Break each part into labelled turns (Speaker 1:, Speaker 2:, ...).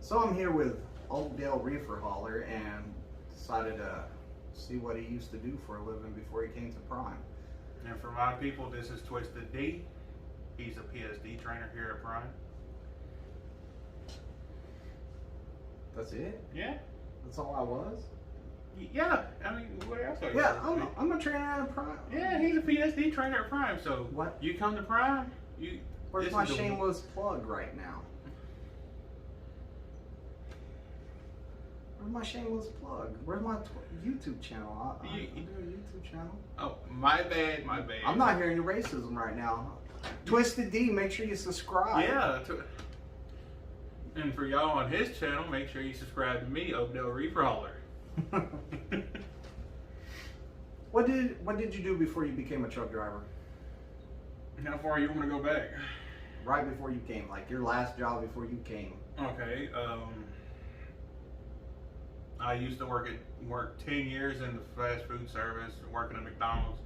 Speaker 1: So I'm here with Old Dale Reefer Hauler and decided to see what he used to do for a living before he came to Prime.
Speaker 2: And for my people, this is Twisted D. He's a PSD trainer here at Prime.
Speaker 1: That's it?
Speaker 2: Yeah.
Speaker 1: That's all I was?
Speaker 2: Yeah. I mean, what else are you?
Speaker 1: Yeah, I'm a trainer at Prime.
Speaker 2: Yeah, he's a PSD trainer at Prime. So
Speaker 1: What?
Speaker 2: you come to Prime,
Speaker 1: Where's my shameless plug right now? Where's my shameless plug? Where's my YouTube channel? I do a YouTube channel.
Speaker 2: Oh, my bad.
Speaker 1: I'm not hearing the racism right now. Twisted D, make sure you subscribe.
Speaker 2: Yeah. And for y'all on his channel, make sure you subscribe to me, Old Dale Reefer Hauler.
Speaker 1: What did you do before you became a truck driver?
Speaker 2: How far you want to go back?
Speaker 1: Right before you came, like your last job before you came.
Speaker 2: Okay. I used to work 10 years in the fast food service, working at McDonald's.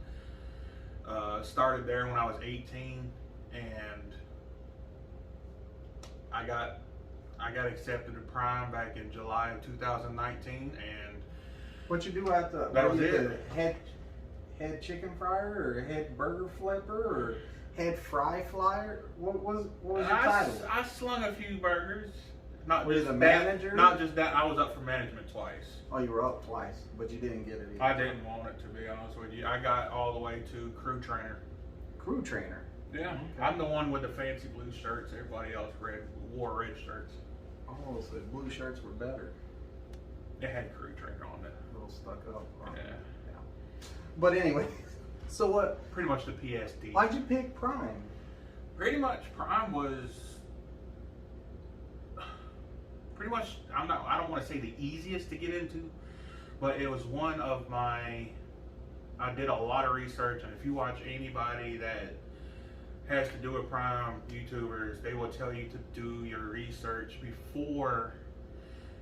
Speaker 2: Started there when I was 18, and I got accepted to Prime back in July of 2019, and
Speaker 1: What you do at the?
Speaker 2: That
Speaker 1: were
Speaker 2: was
Speaker 1: you
Speaker 2: it.
Speaker 1: the head chicken fryer or head burger flipper or head fry flyer? What was your title?
Speaker 2: I slung a few burgers. Not
Speaker 1: Were you
Speaker 2: just
Speaker 1: the
Speaker 2: that,
Speaker 1: manager?
Speaker 2: Not just that. I was up for management twice.
Speaker 1: Oh, you were up twice, but you didn't get it either.
Speaker 2: I didn't want it, to be honest with you. I got all the way to crew trainer.
Speaker 1: Crew trainer.
Speaker 2: Yeah,
Speaker 1: Okay.
Speaker 2: I'm the one with the fancy blue shirts. Everybody else wore red shirts.
Speaker 1: Oh, so the blue shirts were better.
Speaker 2: They had crew trainer on it.
Speaker 1: A little stuck up.
Speaker 2: Yeah.
Speaker 1: But anyway, so what?
Speaker 2: Pretty much the PSD.
Speaker 1: Why'd you pick Prime?
Speaker 2: Pretty much Prime was pretty much, I don't want to say the easiest to get into, but it was one of my, I did a lot of research, and if you watch anybody that has to do with Prime YouTubers, they will tell you to do your research before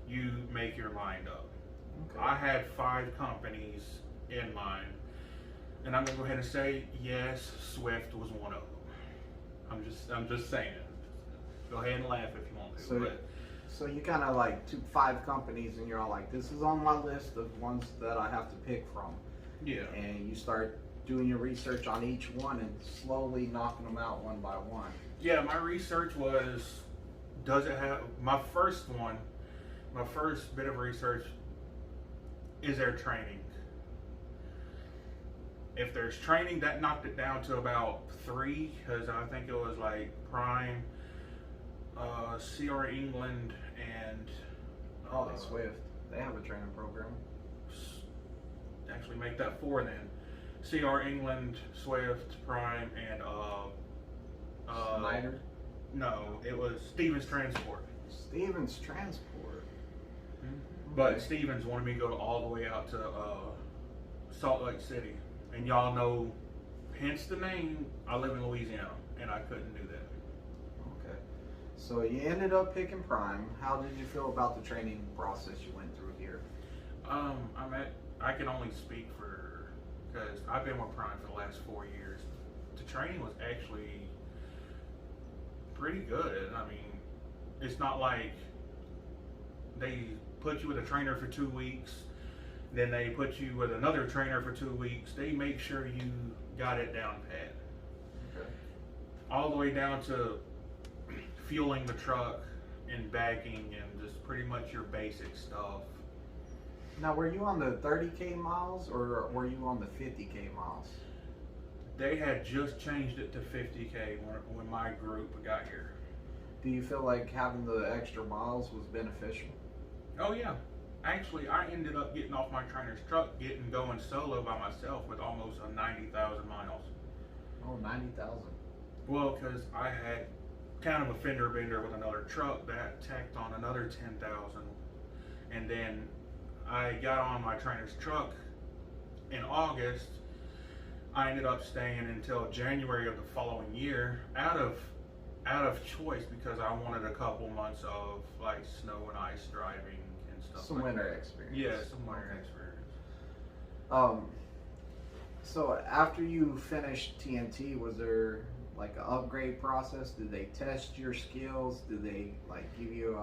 Speaker 2: you make your mind up.
Speaker 1: Okay.
Speaker 2: I had 5 companies in mind, and I'm gonna go ahead and say yes, Swift was one of them. I'm just saying. Go ahead and laugh if you want to.
Speaker 1: So you kind of like took 5 companies and you're all like, this is on my list of ones that I have to pick from.
Speaker 2: Yeah.
Speaker 1: And you start doing your research on each one and slowly knocking them out one by one.
Speaker 2: Yeah, my research was, does it have, my first bit of research, is there training? If there's training, that knocked it down to about 3, because I think it was like Prime, CR England, and
Speaker 1: Swift. They have a training program.
Speaker 2: Actually make that 4 then. CR England, Swift, Prime, and
Speaker 1: Snyder?
Speaker 2: No, it was Stevens Transport.
Speaker 1: Stevens Transport.
Speaker 2: But Stevens wanted me to go all the way out to Salt Lake City. And y'all know, hence the name, I live in Louisiana, and I couldn't do that.
Speaker 1: Okay. So you ended up picking Prime. How did you feel about the training process you went through here?
Speaker 2: I can only speak for, because I've been with Prime for the last 4 years. The training was actually pretty good. I mean, it's not like they put you with a trainer for 2 weeks, then they put you with another trainer for 2 weeks. They make sure you got it down pat.
Speaker 1: Okay.
Speaker 2: All the way down to fueling the truck and bagging and just pretty much your basic stuff.
Speaker 1: Now, were you on the 30K miles or were you on the 50K miles?
Speaker 2: They had just changed it to 50K when my group got here.
Speaker 1: Do you feel like having the extra miles was beneficial?
Speaker 2: Oh yeah. Actually, I ended up getting off my trainer's truck, going solo by myself with almost 90,000 miles.
Speaker 1: Oh, 90,000.
Speaker 2: Well, because I had kind of a fender bender with another truck that tacked on another 10,000, and then I got on my trainer's truck in August. I ended up staying until January of the following year, out of choice, because I wanted a couple months of like snow and ice driving and stuff.
Speaker 1: Some
Speaker 2: like
Speaker 1: winter
Speaker 2: that.
Speaker 1: experience.
Speaker 2: Yeah, some winter experience.
Speaker 1: So after you finished TNT, was there like an upgrade process? Did they test your skills? Did they like give you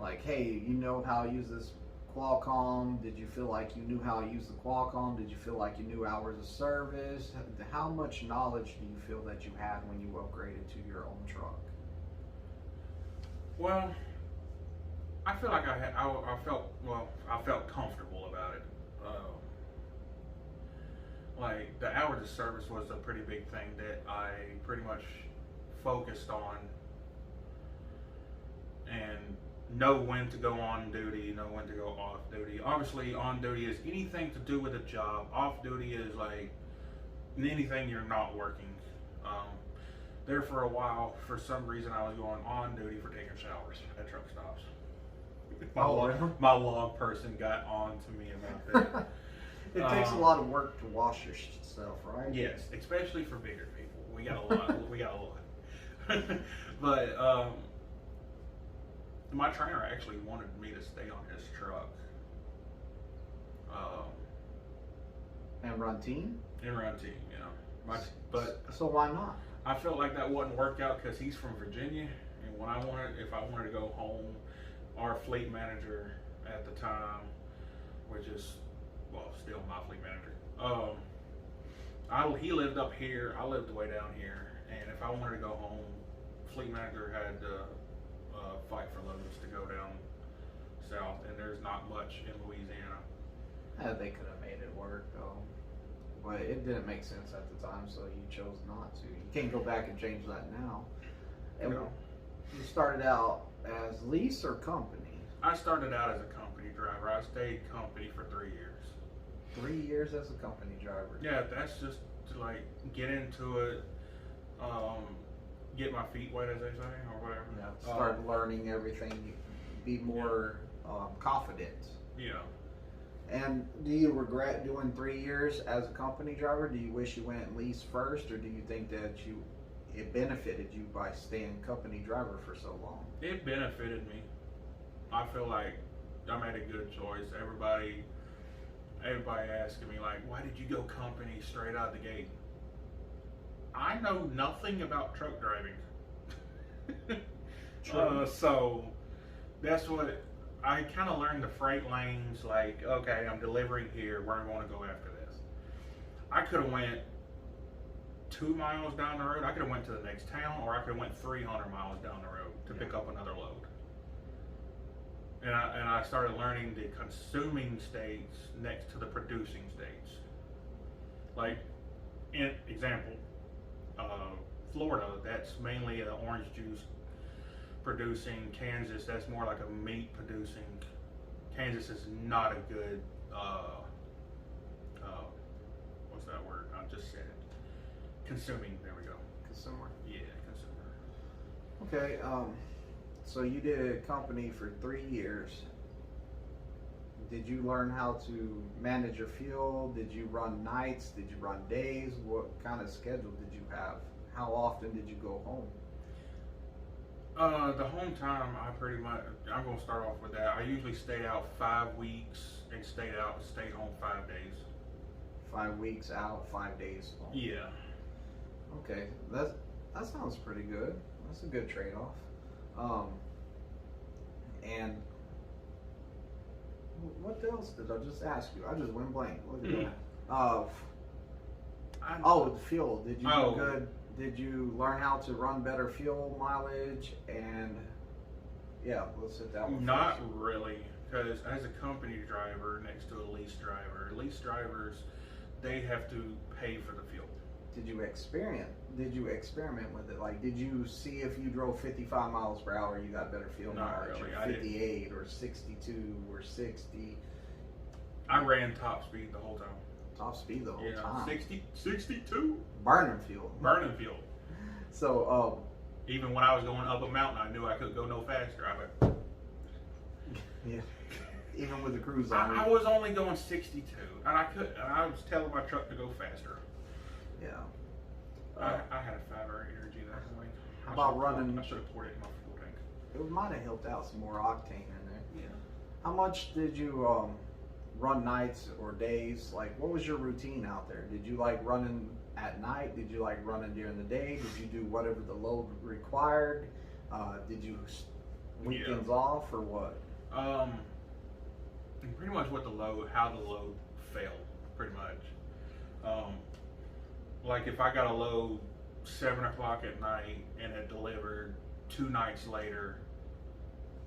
Speaker 1: Like, hey, you know how to use this Qualcomm? Did you feel like you knew how to use the Qualcomm? Did you feel like you knew hours of service? How much knowledge do you feel that you had when you upgraded to your own truck?
Speaker 2: Well, I feel like I felt comfortable about it. Like the hours of service was a pretty big thing that I pretty much focused on, and know when to go on duty, know when to go off duty. Obviously, on duty is anything to do with a job. Off duty is like anything you're not working. There for a while, for some reason, I was going on duty for taking showers at truck stops. My log person got on to me about that.
Speaker 1: It takes a lot of work to wash yourself, right?
Speaker 2: Yes, especially for bigger people. We got a lot. We got a lot. But my trainer actually wanted me to stay on his truck.
Speaker 1: And run team?
Speaker 2: And run team, you know. But
Speaker 1: so why not?
Speaker 2: I felt like that wouldn't work out because he's from Virginia, and if I wanted to go home, our fleet manager at the time, which is, well, still my fleet manager, he lived up here, I lived way down here, and if I wanted to go home, fleet manager had to fight for loads to go down south, and there's not much in Louisiana.
Speaker 1: They could have made it work though, but it didn't make sense at the time, so you chose not to. You can't go back and change that now. And
Speaker 2: No.
Speaker 1: You started out as lease or company?
Speaker 2: I started out as a company driver. I stayed company for 3 years.
Speaker 1: 3 years as a company driver.
Speaker 2: Yeah, that's just to like get into it, get my feet wet, as they say, or whatever.
Speaker 1: Yeah, start learning everything, be more confident.
Speaker 2: Yeah.
Speaker 1: And do you regret doing 3 years as a company driver? Do you wish you went lease first, or do you think that it benefited you by staying company driver for so long?
Speaker 2: It benefited me. I feel like I made a good choice. Everybody asking me like, why did you go company straight out of the gate? I know nothing about truck driving. So that's what I kind of learned, the freight lanes. Like, okay, I'm delivering here, where I'm going to go after this. I could have went 2 miles down the road. I could have went to the next town, or I could have went 300 miles down the road to pick up another load. And I started learning the consuming states next to the producing states. Like, in example, Florida, that's mainly the orange juice producing. Kansas, that's more like a meat producing. Kansas is not a good, what's that word? I just said it. Consuming, there we go.
Speaker 1: Consumer.
Speaker 2: Yeah, consumer.
Speaker 1: Okay, so you did a company for 3 years. Did you learn how to manage your fuel? Did you run nights? Did you run days? What kind of schedule did you have? How often did you go home?
Speaker 2: The home time, I'm going to start off with that. I usually stayed out 5 weeks and stayed home 5 days.
Speaker 1: 5 weeks out, 5 days home.
Speaker 2: Yeah.
Speaker 1: Okay, that sounds pretty good. That's a good trade-off. And what else did I just ask you? I just went blank. Look at that. The fuel. Did you do good? Did you learn how to run better fuel mileage? And yeah, let's hit that one.
Speaker 2: Not really, because as a company driver next to a lease drivers, they have to pay for the fuel.
Speaker 1: Did you experiment with it? Like, did you see if you drove 55 miles per hour, you got better fuel
Speaker 2: Not
Speaker 1: mileage?
Speaker 2: really.
Speaker 1: Or 58 or 62 or 60?
Speaker 2: I ran top speed the whole time.
Speaker 1: Top speed the whole time.
Speaker 2: 62.
Speaker 1: Burning fuel.
Speaker 2: Burning fuel.
Speaker 1: So,
Speaker 2: even when I was going up a mountain, I knew I couldn't go no faster.
Speaker 1: yeah. Even with the cruise on.
Speaker 2: I was only going 62, and I was telling my truck to go faster.
Speaker 1: Yeah.
Speaker 2: I had a 5 energy that morning.
Speaker 1: How about running?
Speaker 2: I should have poured it in my fuel tank.
Speaker 1: It might have helped out some more octane in there.
Speaker 2: Yeah.
Speaker 1: How much did you run nights or days? Like, what was your routine out there? Did you like running at night? Did you like running during the day? Did you do whatever the load required? Did you Weekends off or what?
Speaker 2: Pretty much how the load fell, pretty much. Like if I got a load 7 o'clock at night and it delivered 2 nights later,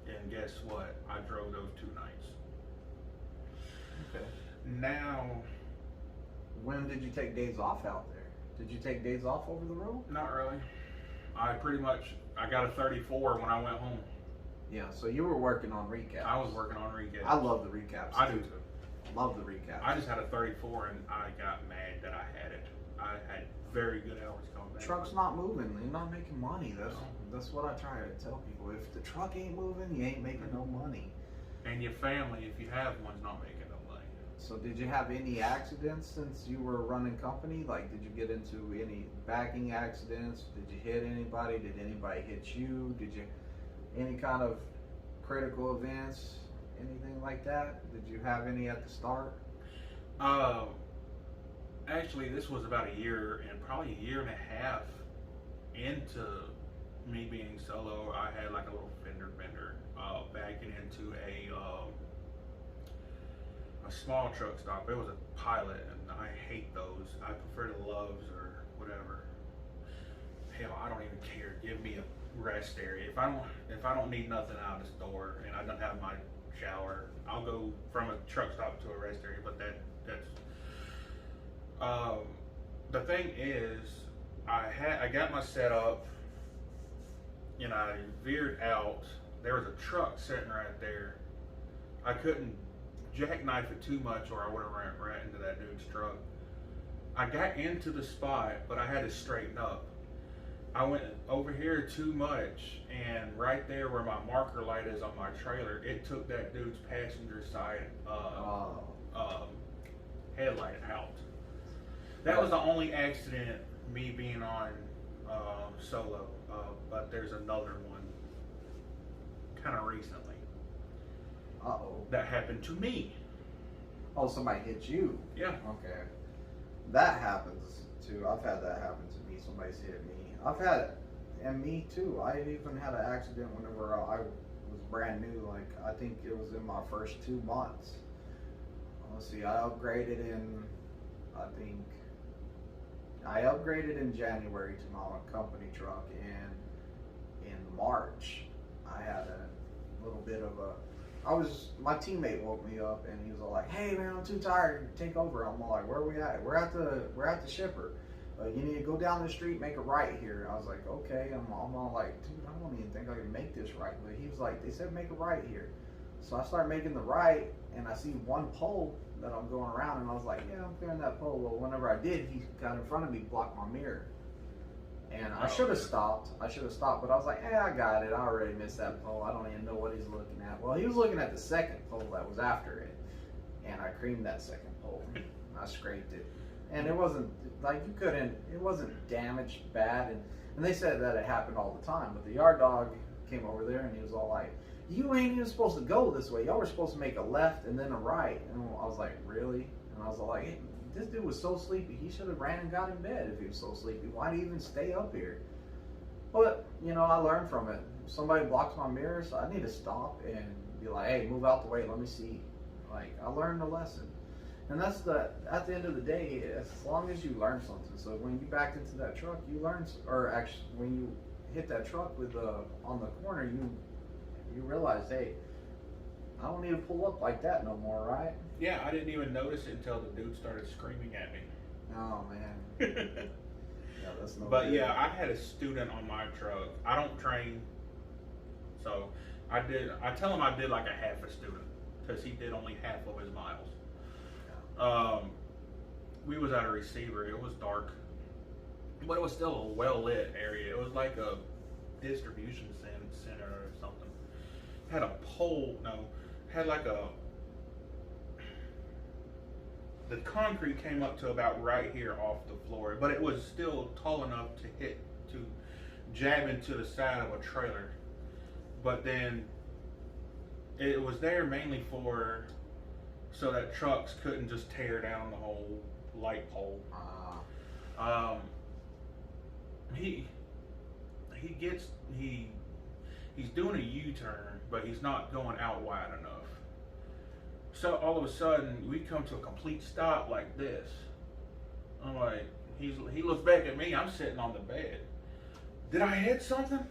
Speaker 2: and guess what? I drove those 2 nights.
Speaker 1: Okay.
Speaker 2: Now,
Speaker 1: when did you take days off out there? Did you take days off over the road?
Speaker 2: not really. I got a 34 when I went home.
Speaker 1: Yeah, so you were working on recaps.
Speaker 2: I was working on recaps.
Speaker 1: I love the recaps.
Speaker 2: I do too.
Speaker 1: Love the recaps.
Speaker 2: I just had a 34 and I got mad that I had it. I had very good hours coming back.
Speaker 1: Truck's not moving. You're not making money. That's what I try to tell people. If the truck ain't moving, you ain't making no money.
Speaker 2: And your family, if you have one's not making no money.
Speaker 1: So did you have any accidents since you were running company? Like, did you get into any backing accidents? Did you hit anybody? Did anybody hit you? Did you any kind of critical events? Anything like that? Did you have any at the start?
Speaker 2: Actually, this was about a year and probably a year and a half into me being solo. I had like a little fender bender backing into a small truck stop. It was a Pilot, and I hate those. I prefer the Loves or whatever. Hell, I don't even care. Give me a rest area. If I don't need nothing out of the store and I don't have my shower, I'll go from a truck stop to a rest area. But that's the thing is, I got my setup and I veered out. There was a truck sitting right there. I couldn't jackknife it too much or I would have ran right into that dude's truck. I got into the spot, but I had to straighten up. I went over here too much, and right there where my marker light is on my trailer, it took that dude's passenger side headlight out. That was the only accident, me being on solo, but there's another one kind of recently. That happened to me.
Speaker 1: Oh, somebody hit you?
Speaker 2: Yeah.
Speaker 1: Okay. That happens too. I've had that happen to me. Somebody's hit me. And me too. I even had an accident whenever I was brand new. Like, I think it was in my first 2 months. Let's see, I upgraded in January to my company truck, and in March I had a little bit of my teammate woke me up and he was all like, "Hey man, I'm too tired, take over." I'm all like, "Where are we at?" We're at the shipper. You need to go down the street, make a right here. I was like, "Okay." I'm all like, "Dude, I don't even think I can make this right." But he was like, "They said make a right here." So I started making the right, and I see one pole that I'm going around, and I was like, "Yeah, I'm clearing that pole." Well, whenever I did, he got in front of me, blocked my mirror. And I should have stopped. But I was like, I got it. I already missed that pole. I don't even know what he's looking at. Well, he was looking at the second pole that was after it. And I creamed that second pole. I scraped it. And it wasn't, like, it wasn't damaged bad. And they said that it happened all the time. But the yard dog came over there and he was all like, "You ain't even supposed to go this way. Y'all were supposed to make a left and then a right." And I was like, "Really?" And I was like, "Hey, this dude was so sleepy. He should have ran and got in bed if he was so sleepy. Why'd he even stay up here?" But, I learned from it. If somebody blocks my mirror, so I need to stop and be like, "Hey, move out the way. Let me see." Like, I learned a lesson. And that's at the end of the day, as long as you learn something. So when you backed into that truck, you learned, or actually when you hit that truck with on the corner, you realize, hey, I don't need to pull up like that no more, right?
Speaker 2: Yeah, I didn't even notice it until the dude started screaming at me.
Speaker 1: Oh man. Yeah, that's no
Speaker 2: But
Speaker 1: good.
Speaker 2: yeah, I had a student on my truck. I don't train, so I tell him I did like a half a student because he did only half of his miles. We was at a receiver. It was dark, but it was still a well lit area. It was like a distribution center or something. Had a pole. No, had like the concrete came up to about right here off the floor, but it was still tall enough to jab into the side of a trailer. But then it was there mainly so that trucks couldn't just tear down the whole light pole. He's doing a U-turn, but he's not going out wide enough. So all of a sudden, we come to a complete stop like this. I'm like, he looks back at me. I'm sitting on the bed. Did I hit something?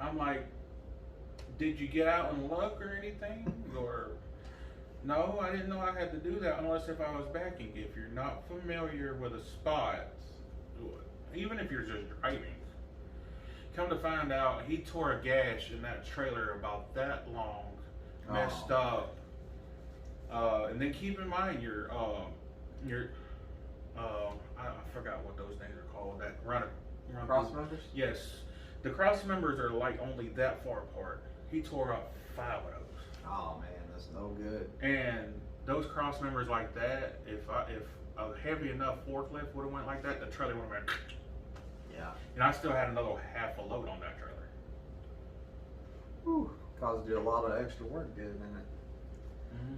Speaker 2: I'm like, did you get out and look or anything? Or no, I didn't know I had to do that unless if I was backing. If you're not familiar with a spot, even if you're just driving, come to find out, he tore a gash in that trailer about that long, messed up. And then keep in mind I forgot what those things are called. That run
Speaker 1: Cross members?
Speaker 2: Yes, the cross members are like only that far apart. He tore up 5 of those.
Speaker 1: Oh man, that's no good.
Speaker 2: And those cross members like that, if a heavy enough forklift would have went like that, the trailer would have went.
Speaker 1: Yeah.
Speaker 2: And I still had another half a load on that trailer.
Speaker 1: Whew. Caused you a lot of extra work, didn't it?
Speaker 2: Mm-hmm.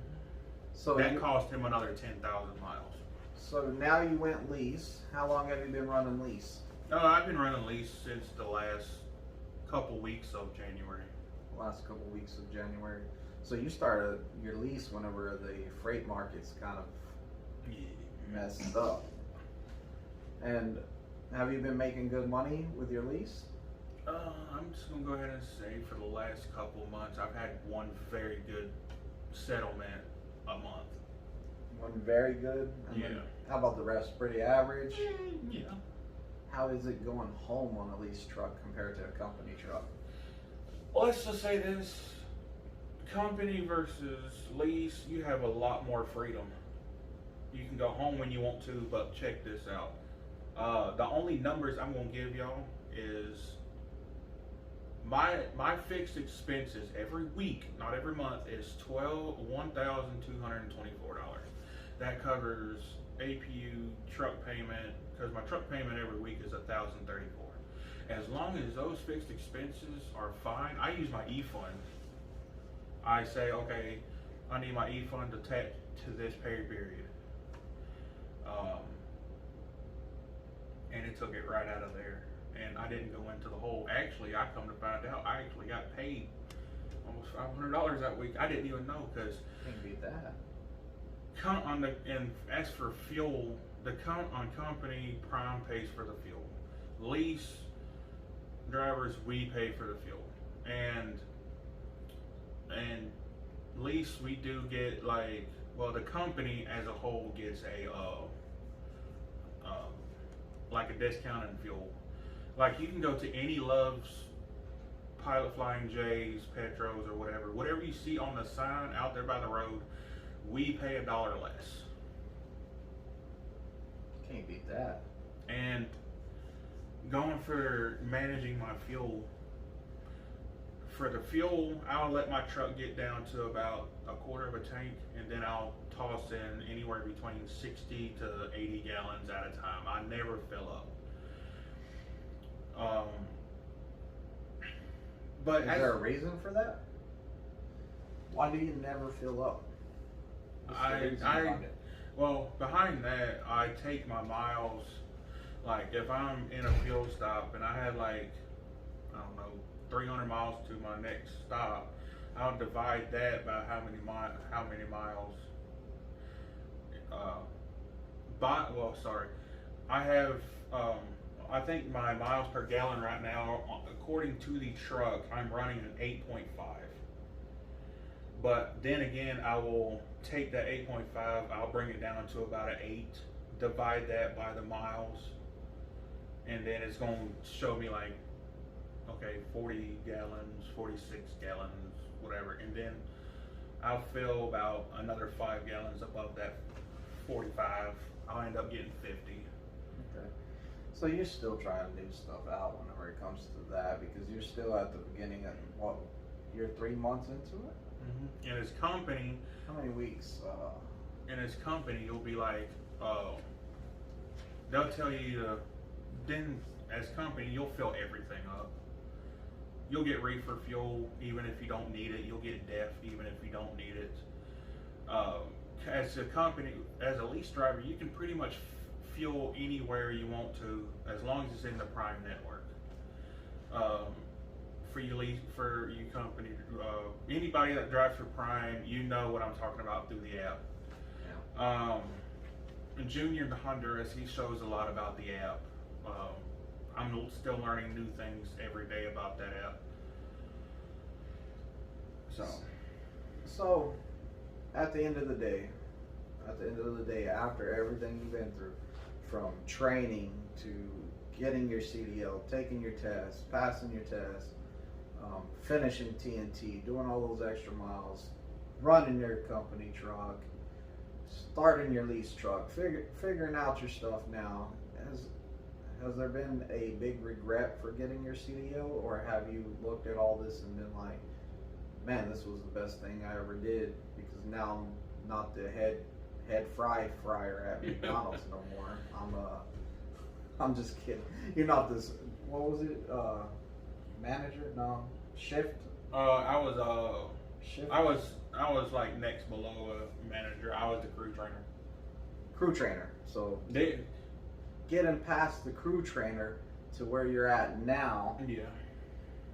Speaker 1: So
Speaker 2: that cost him another 10,000 miles.
Speaker 1: So now you went lease. How long have you been running lease?
Speaker 2: I've been running lease since the last couple weeks of January.
Speaker 1: Last couple weeks of January. So you started your lease whenever the freight market's kind of messed up. And have you been making good money with your lease?
Speaker 2: I'm just gonna go ahead and say for the last couple of months, I've had one very good settlement a month.
Speaker 1: One very good? And
Speaker 2: Yeah.
Speaker 1: How about the rest? Pretty average?
Speaker 2: Yeah.
Speaker 1: How is it going home on a lease truck compared to a company truck?
Speaker 2: Well, let's just say this. Company versus lease, you have a lot more freedom. You can go home when you want to, but check this out. The only numbers I'm going to give y'all is my fixed expenses every week, not every month, is $1,224. That covers APU, truck payment, because my truck payment every week is $1,034. As long as those fixed expenses are fine, I use my e-fund. I say, okay, I need my e-fund attached to this pay period. And it took it right out of there. And I didn't go into the whole, actually, I come to find out, I actually got paid almost $500 that week. I didn't even know, because
Speaker 1: Can't beat that.
Speaker 2: and as for fuel, the company prime pays for the fuel. Lease drivers, we pay for the fuel. And lease, we do get the company as a whole gets like a discount in fuel. Like you can go to any Love's, Pilot Flying J's, Petros, or whatever you see on the sign out there by the road, we pay $1 less.
Speaker 1: Can't beat that.
Speaker 2: And going for managing my fuel, for the fuel, I'll let my truck get down to about a quarter of a tank, and then I'll toss in anywhere between 60 to 80 gallons at a time. I never fill up. But
Speaker 1: is there a reason for that? Why do you never fill up?
Speaker 2: Behind that, I take my miles. Like if I'm in a fuel stop and I had 300 miles to my next stop, I'll divide that by how many miles. I have. I think my miles per gallon right now, according to the truck, I'm running an 8.5. But then again, I will take that 8.5, I'll bring it down to about an 8, divide that by the miles, and then it's going to show me 40 gallons, 46 gallons, whatever. And then I'll fill about another 5 gallons above that 45. I'll end up getting 50.
Speaker 1: Okay. So you're still trying to new stuff out whenever it comes to that, because you're still at the beginning of you're 3 months into it?
Speaker 2: Mm-hmm. And his company.
Speaker 1: How many weeks?
Speaker 2: In his company, you'll be they'll tell you then as company, you'll fill everything up. You'll get reefer fuel even if you don't need it. You'll get DEF even if you don't need it. As a company, as a lease driver, you can pretty much fuel anywhere you want to as long as it's in the Prime network. for you company, anybody that drives for Prime, you know what I'm talking about through the app. Junior to Honduras, he shows a lot about the app. I'm still learning new things every day about that app.
Speaker 1: So, at the end of the day, after everything you've been through, from training to getting your CDL, taking your test, passing your test, finishing TNT, doing all those extra miles, running your company truck, starting your lease truck, figuring out your stuff now, has there been a big regret for getting your CDL, or have you looked at all this and been like, man, this was the best thing I ever did, because now I'm not the head fryer at McDonald's no more. I'm just kidding. You're not this, what was it, manager? No, shift? Shift?
Speaker 2: I was like next below a manager. I was the crew trainer.
Speaker 1: Crew trainer. So getting past the crew trainer to where you're at now,
Speaker 2: yeah.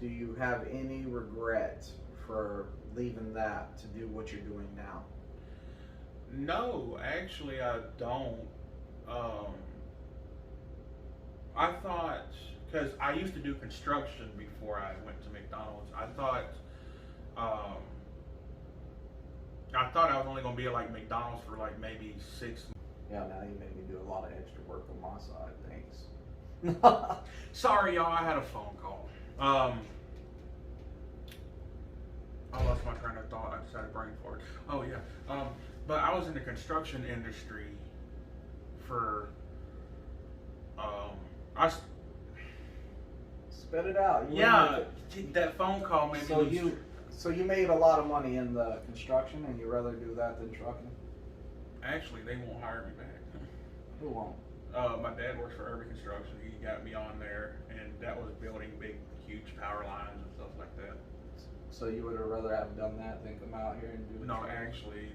Speaker 1: Do you have any regret for leaving that to do what you're doing now?
Speaker 2: No, actually I don't. I thought, because I used to do construction before I went to McDonald's, I thought I was only going to be at like McDonald's for like maybe 6 months.
Speaker 1: Yeah, now you made me do a lot of extra work on my side. Thanks.
Speaker 2: Sorry, y'all. I had a phone call. I lost my train of thought. I just had a brain fart. Oh yeah. But I was in the construction industry for.
Speaker 1: Spit it out.
Speaker 2: That phone call made me.
Speaker 1: So you made a lot of money in the construction, and you rather do that than trucking?
Speaker 2: Actually, they won't hire me back.
Speaker 1: Who won't?
Speaker 2: My dad works for Urban Construction. He got me on there, and that was building big, huge power lines and stuff like that.
Speaker 1: So you would have rather have done that than come out here and do it?
Speaker 2: No, actually.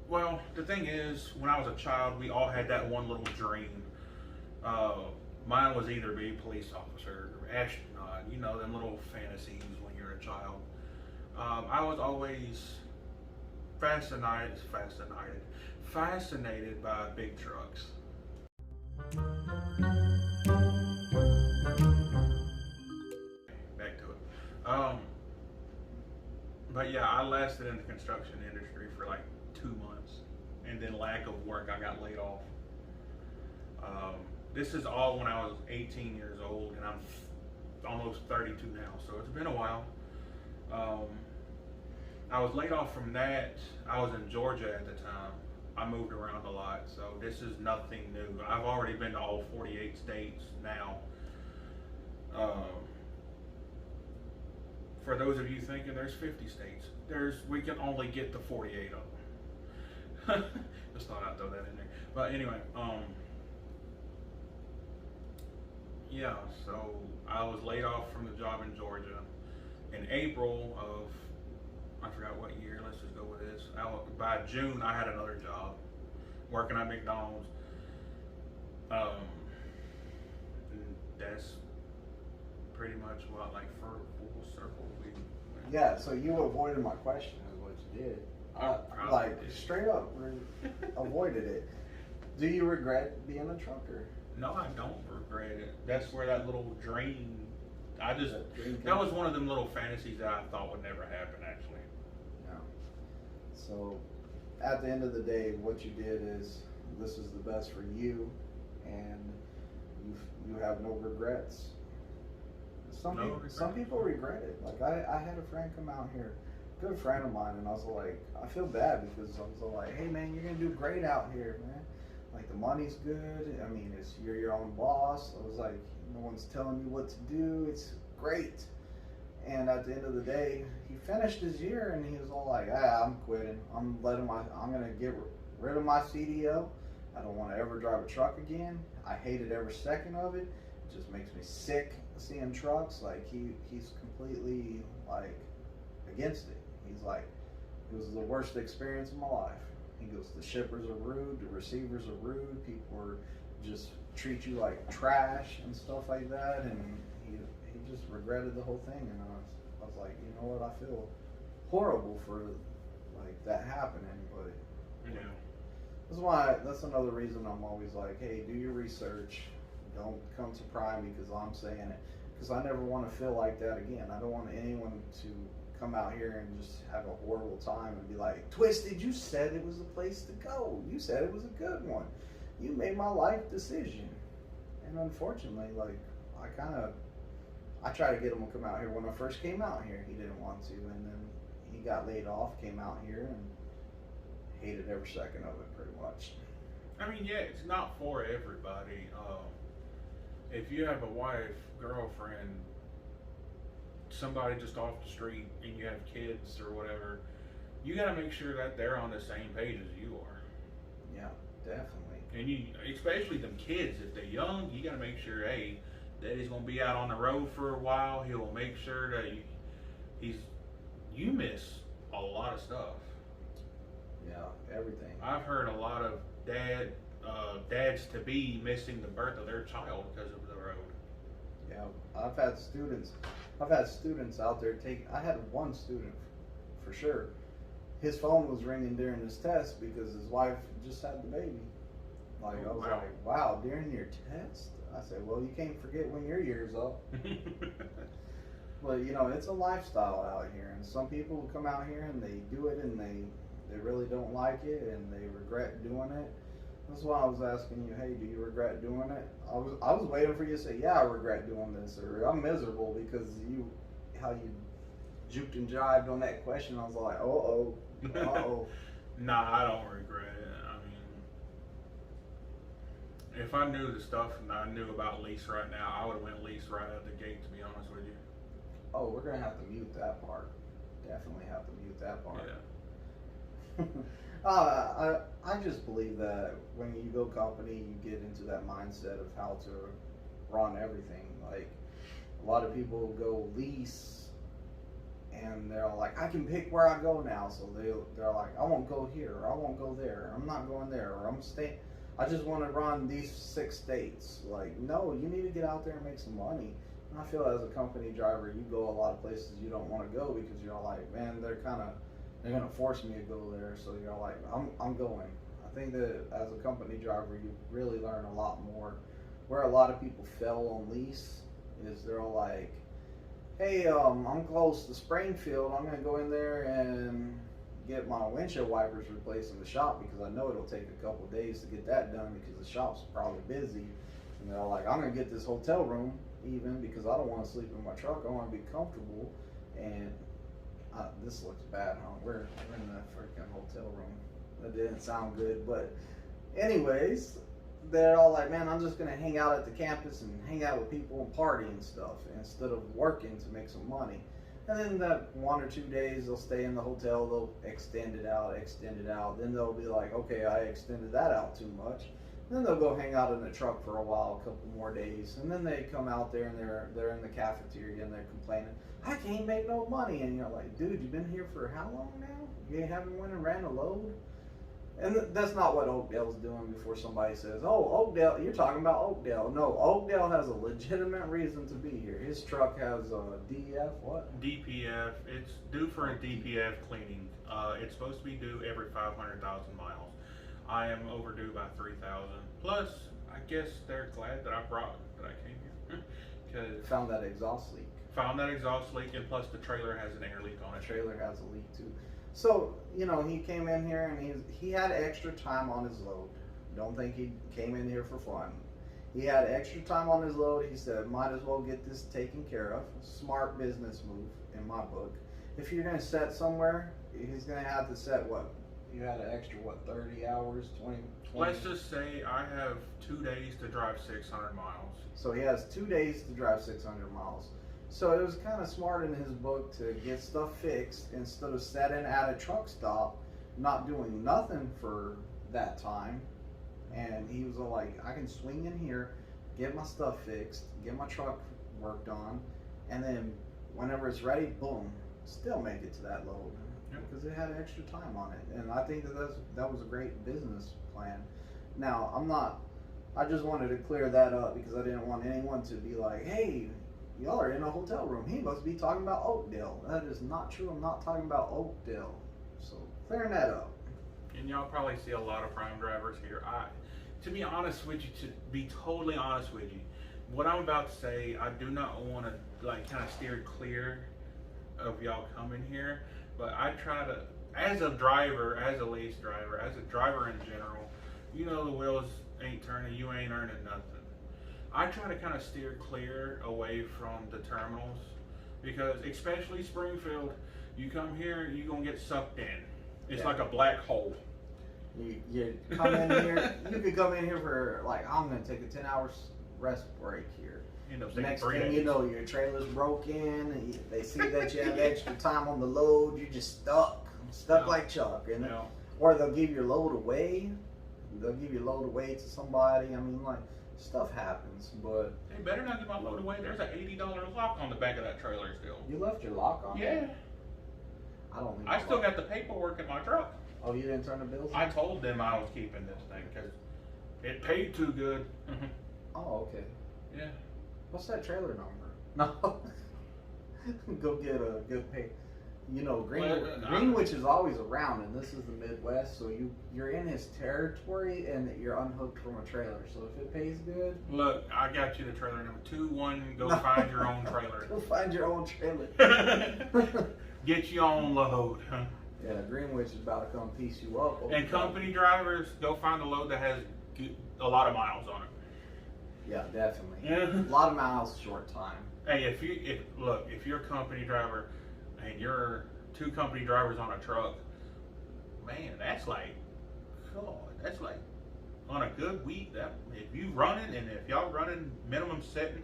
Speaker 2: Well, the thing is, when I was a child, we all had that one little dream. Mine was either be a police officer or astronaut, you know, them little fantasies when you're a child. I was always fascinated by big trucks. Back to it. But yeah, I lasted in the construction industry for like 2 months, and then lack of work, I got laid off. This is all when I was 18 years old, and I'm almost 32 now, so it's been a while. I was laid off from that. I was in Georgia at the time. I moved around a lot, so this is nothing new. I've already been to all 48 states now. For those of you thinking there's 50 states, we can only get to 48 of them. Just thought I'd throw that in there. But anyway, yeah, so I was laid off from the job in Georgia in April of, I forgot what year, let's just go with this. By June, I had another job working at McDonald's. And that's pretty much what, like, for full circle.
Speaker 1: Yeah, so you avoided my question is what you did. Like, straight up, avoided it. Do you regret being a trucker?
Speaker 2: No, I don't regret it. That's where that little dream, that was one of them little fantasies that I thought would never happen, actually.
Speaker 1: Yeah. So, at the end of the day, what you did is, this is the best for you, and you have no regrets. Some people regret it. Like, I had a friend come out here, good friend of mine, and I was like, I feel bad because I was like, hey man, you're gonna do great out here, man. Like, the money's good. I mean, you're your own boss. I was like, no one's telling you what to do. It's great. And at the end of the day, he finished his year and he was all like, I'm quitting. I'm gonna get rid of my CDL. I don't want to ever drive a truck again. I hated every second of it. It just makes me sick seeing trucks. Like, he's completely like against it. He's like, it was the worst experience of my life. He goes, the shippers are rude, the receivers are rude, people just treat you like trash and stuff like that, and he just regretted the whole thing. And was like, you know what, I feel horrible for like that happening, but
Speaker 2: Yeah.
Speaker 1: that's another reason I'm always like, hey, do your research. Don't come to Prime because I'm saying it. Because I never want to feel like that again. I don't want anyone to come out here and just have a horrible time and be like, Twisted, you said it was the place to go. You said it was a good one. You made my life decision. And unfortunately, like, I tried to get him to come out here when I first came out here. He didn't want to. And then he got laid off, came out here, and hated every second of it pretty much.
Speaker 2: I mean, yeah, it's not for everybody. If you have a wife, girlfriend, somebody just off the street, and you have kids or whatever, you got to make sure that they're on the same page as you are.
Speaker 1: Yeah, definitely.
Speaker 2: And you, especially them kids, if they're young, you got to make sure, hey, Daddy's gonna be out on the road for a while. He will make sure that you miss a lot of stuff.
Speaker 1: Yeah, everything.
Speaker 2: I've heard a lot of dads to be missing the birth of their child because of the road.
Speaker 1: Yeah, I've had students out there I had one student for sure. His phone was ringing during his test because his wife just had the baby. Like, I was like, wow, during your test? I said, well, you can't forget when your year's up. But, you know, it's a lifestyle out here. And some people come out here and they do it and they really don't like it and they regret doing it. That's why I was asking you, hey, do you regret doing it? I was waiting for you to say, yeah, I regret doing this, or I'm miserable because how you juked and jived on that question. I was like, uh-oh.
Speaker 2: Nah, I don't regret it. I mean, if I knew the stuff and I knew about lease right now, I would have went lease right out the gate, to be honest with you.
Speaker 1: Oh, we're going to have to mute that part. Definitely have to mute that part.
Speaker 2: Yeah.
Speaker 1: I just believe that when you go company, you get into that mindset of how to run everything. Like, a lot of people go lease, and they're like, I can pick where I go now. So they're like, I won't go here, or I won't go there, or I'm not going there, or I'm staying. I just want to run these 6 states. Like, no, you need to get out there and make some money. And I feel as a company driver, you go a lot of places you don't want to go because you're like, man, they're going to force me to go there. So you're like, I'm going. I think that as a company driver, you really learn a lot more. Where a lot of people fail on lease is they're all like, hey, I'm close to Springfield. I'm going to go in there and get my windshield wipers replaced in the shop because I know it'll take a couple of days to get that done because the shop's probably busy. And they're like, I'm going to get this hotel room even because I don't want to sleep in my truck. I want to be comfortable. And this looks bad, huh? We're in the freaking hotel room. That didn't sound good, but anyways, they're all like, man, I'm just going to hang out at the campus and hang out with people and party and stuff instead of working to make some money. And then that 1 or 2 days, they'll stay in the hotel, they'll extend it out. Then they'll be like, okay, I extended that out too much. Then they'll go hang out in the truck for a while, a couple more days. And then they come out there and they're in the cafeteria and they're complaining, I can't make no money. And you're like, dude, you've been here for how long now? You haven't went and ran a load? And that's not what Oakdale's doing before somebody says, oh, Oakdale, you're talking about Oakdale. No, Oakdale has a legitimate reason to be here. His truck has a DEF, what?
Speaker 2: DPF. It's due for a DPF cleaning. It's supposed to be due every 500,000 miles. I am overdue by 3,000. Plus, I guess they're glad that I came here.
Speaker 1: Found that exhaust leak.
Speaker 2: And plus the trailer has an air leak on it.
Speaker 1: The trailer has a leak too. So, you know, he came in here and he had extra time on his load. Don't think he came in here for fun. He had extra time on his load. He said, might as well get this taken care of. Smart business move in my book. If you're going to set somewhere, he's going to have to set what? You had an extra, 30 hours, 20?
Speaker 2: Let's just say I have 2 days to drive 600 miles.
Speaker 1: So he has 2 days to drive 600 miles. So it was kind of smart in his book to get stuff fixed instead of sitting at a truck stop, not doing nothing for that time. And he was all like, I can swing in here, get my stuff fixed, get my truck worked on, and then whenever it's ready, boom, still make it to that load.
Speaker 2: Yep.
Speaker 1: Because it had extra time on it. And I think that was a great business plan. Now, I just wanted to clear that up because I didn't want anyone to be like, hey, y'all are in a hotel room. He must be talking about Oakdale. That is not true. I'm not talking about Oakdale. So clearing that up.
Speaker 2: And y'all probably see a lot of prime drivers here. To be honest with you, to be totally honest with you, what I'm about to say, I do not want to like kind of steer clear of y'all coming here, but I try to, as a driver, as a lease driver, as a driver in general, you know the wheels ain't turning, you ain't earning nothing. I try to kind of steer clear away from the terminals because, especially Springfield, you come here, you're gonna get sucked in. It's like a black hole.
Speaker 1: You come in here. You could come in here for like, I'm gonna take a 10 hours rest break here. Next thing you know, your trailer's broken. And they see that you have extra time on the load. You're just stuck like Chuck. And or they'll give your load away. They'll give your load away to somebody. I mean, like, stuff happens, but
Speaker 2: they better not give my load away. There's an $80 lock on the back of that trailer still.
Speaker 1: You left your lock on?
Speaker 2: Yeah.
Speaker 1: I don't think
Speaker 2: I still got the paperwork in my truck.
Speaker 1: Oh, you didn't turn the bills in?
Speaker 2: I told them I was keeping this thing because it paid too good.
Speaker 1: Oh, okay.
Speaker 2: Yeah.
Speaker 1: What's that trailer number? No. Go get a good pay. You know, Greenwich is always around, and this is the Midwest, so you're in his territory, and you're unhooked from a trailer. So if it pays good,
Speaker 2: look, I got you the trailer number 21. Go find your own trailer.
Speaker 1: Go find your own trailer.
Speaker 2: Get your own load.
Speaker 1: Yeah, Greenwich is about to come piece you up.
Speaker 2: And company drivers, go find a load that has a lot of miles on it.
Speaker 1: Yeah, definitely.
Speaker 2: Yeah.
Speaker 1: A lot of miles, short time.
Speaker 2: Hey, if you're a company driver and you're 2 company drivers on a truck, man, that's like on a good week. That if you running and if y'all running minimum setting,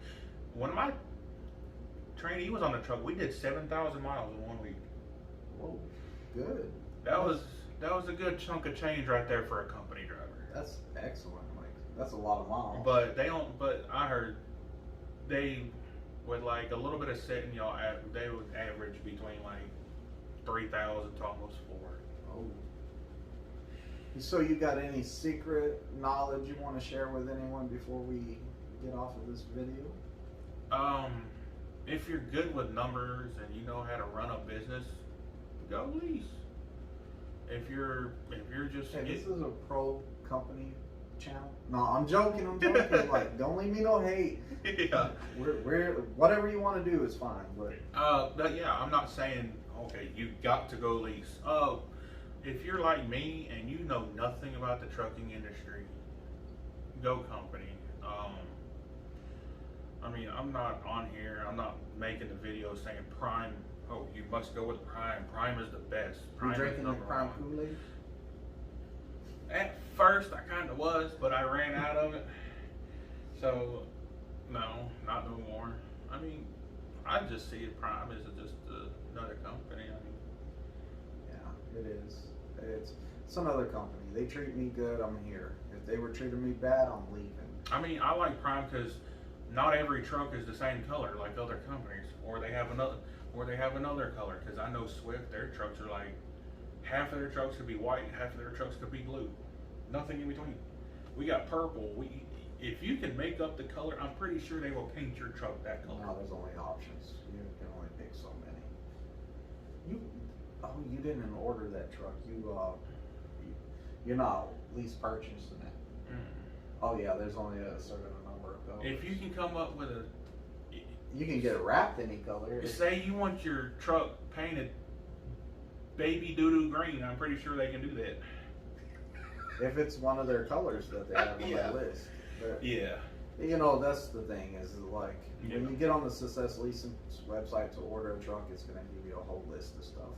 Speaker 2: one of my trainees was on the truck. We did 7,000 miles in 1 week.
Speaker 1: Whoa, good.
Speaker 2: That was a good chunk of change right there for a company driver.
Speaker 1: That's excellent. Like, that's a lot of miles.
Speaker 2: But they don't. But I heard they, with like a little bit of setting, they would average between like 3,000 to almost 4.
Speaker 1: Oh. So you got any secret knowledge you want to share with anyone before we get off of this video?
Speaker 2: If you're good with numbers and you know how to run a business, go lease. If you're just
Speaker 1: this is a pro company channel. No, I'm joking. Like, don't leave me no hate.
Speaker 2: Yeah.
Speaker 1: We're whatever you want to do is fine.
Speaker 2: But yeah, I'm not saying okay, you got to go lease. If you're like me and you know nothing about the trucking industry, go company. I mean, I'm not on here. I'm not making the video saying Prime. Oh, you must go with Prime. Prime is the best.
Speaker 1: Prime you drinking the Prime Kool-Aid?
Speaker 2: At first, I kind of was, but I ran out of it. So, no, not no more. I mean, I just see it Prime as just another company. I mean,
Speaker 1: yeah, it is. It's another company. They treat me good. I'm here. If they were treating me bad, I'm leaving.
Speaker 2: I mean, I like Prime because not every truck is the same color like other companies, or they have another color. Because I know Swift, their trucks are like half of their trucks could be white, half of their trucks could be blue, nothing in between. We got purple. If you can make up the color, I'm pretty sure they will paint your truck that color.
Speaker 1: No, there's only options. You can only pick so many. You didn't order that truck. You're not lease purchasing it. Oh yeah, there's only a certain number of colors.
Speaker 2: If you can come up with
Speaker 1: you can get it wrapped any color.
Speaker 2: Say you want your truck painted baby doo-doo green, I'm pretty sure they can do that.
Speaker 1: If it's one of their colors that they have on their list. But,
Speaker 2: yeah.
Speaker 1: You know, that's the thing is like when you get on the Success Leasing website to order a truck, it's going to give you a whole list of stuff.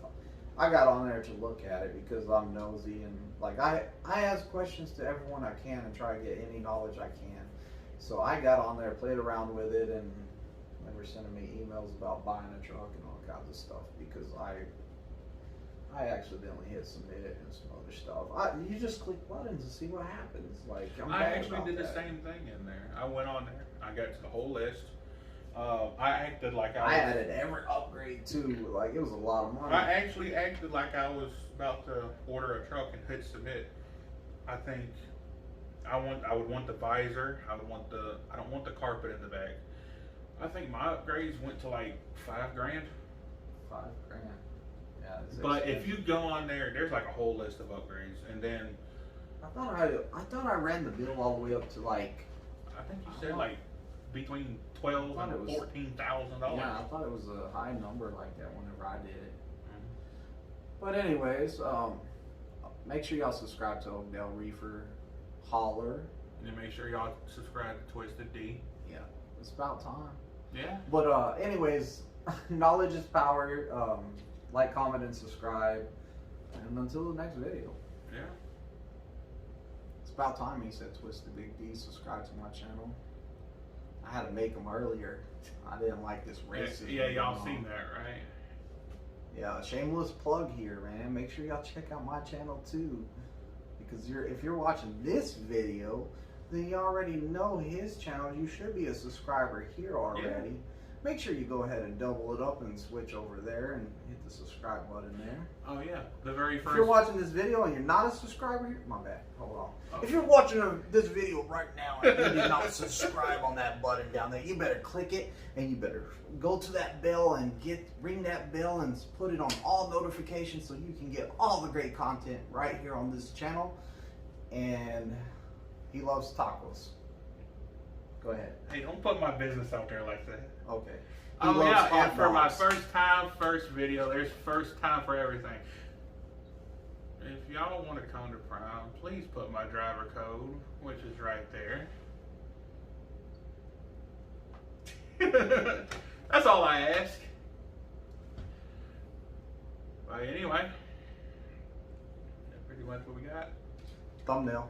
Speaker 1: I got on there to look at it because I'm nosy and like I ask questions to everyone I can and try to get any knowledge I can. So I got on there, played around with it, and they were sending me emails about buying a truck and all kinds of stuff because I accidentally hit submit and some other stuff. You just click buttons and see what happens. Like
Speaker 2: I actually did the same thing in there. I went on there. I got to the whole list. I acted like I
Speaker 1: added every upgrade too. Like it was a lot of money.
Speaker 2: I actually acted like I was about to order a truck and hit submit. I think I would want the visor. I don't want the carpet in the back. I think my upgrades went to like $5 grand.
Speaker 1: $5 grand. Yeah. It's
Speaker 2: But if
Speaker 1: expensive.
Speaker 2: you go on there, there's like a whole list of upgrades, and then
Speaker 1: I thought I ran the bill all the way up to like.
Speaker 2: I think you said like between $12
Speaker 1: thought it
Speaker 2: and
Speaker 1: was-
Speaker 2: $14,000.
Speaker 1: Yeah, I thought it was a high number like that whenever I did it.
Speaker 2: Mhm.
Speaker 1: But anyways, make sure y'all subscribe to Oakdale Reefer Holler.
Speaker 2: And then make sure y'all subscribe to Twisted D.
Speaker 1: Yeah, it's about time.
Speaker 2: Yeah.
Speaker 1: But anyways, knowledge is power. Like, comment, and subscribe. And until the next video.
Speaker 2: Yeah.
Speaker 1: It's about time he said Twisted Big D. Subscribe to my channel. I had to make them earlier. I didn't like this racism.
Speaker 2: Yeah, y'all
Speaker 1: going
Speaker 2: seen
Speaker 1: on.
Speaker 2: that, right?
Speaker 1: Yeah, shameless plug here, man. Make sure y'all check out my channel too. Because if you're watching this video, then you already know his channel. You should be a subscriber here already. Make sure you go ahead and double it up and switch over there and hit the subscribe button there.
Speaker 2: Oh yeah, the very
Speaker 1: If
Speaker 2: first.
Speaker 1: you're watching this video and you're not a subscriber, my bad. Hold on.
Speaker 2: Oh.
Speaker 1: If you're watching this video right now and you did not subscribe on that button down there, you better click it and you better go to that bell and ring that bell and put it on all notifications so you can get all the great content right here on this channel. And he loves tacos. Go ahead.
Speaker 2: Hey, don't put my business out there like that.
Speaker 1: Okay. He
Speaker 2: Oh
Speaker 1: loves
Speaker 2: yeah,
Speaker 1: hot
Speaker 2: and for my
Speaker 1: dogs.
Speaker 2: first video, there's first time for everything. If y'all want to come to Prime, please put my driver code, which is right there. That's all I ask. But anyway, that's pretty much what we got.
Speaker 1: Thumbnail.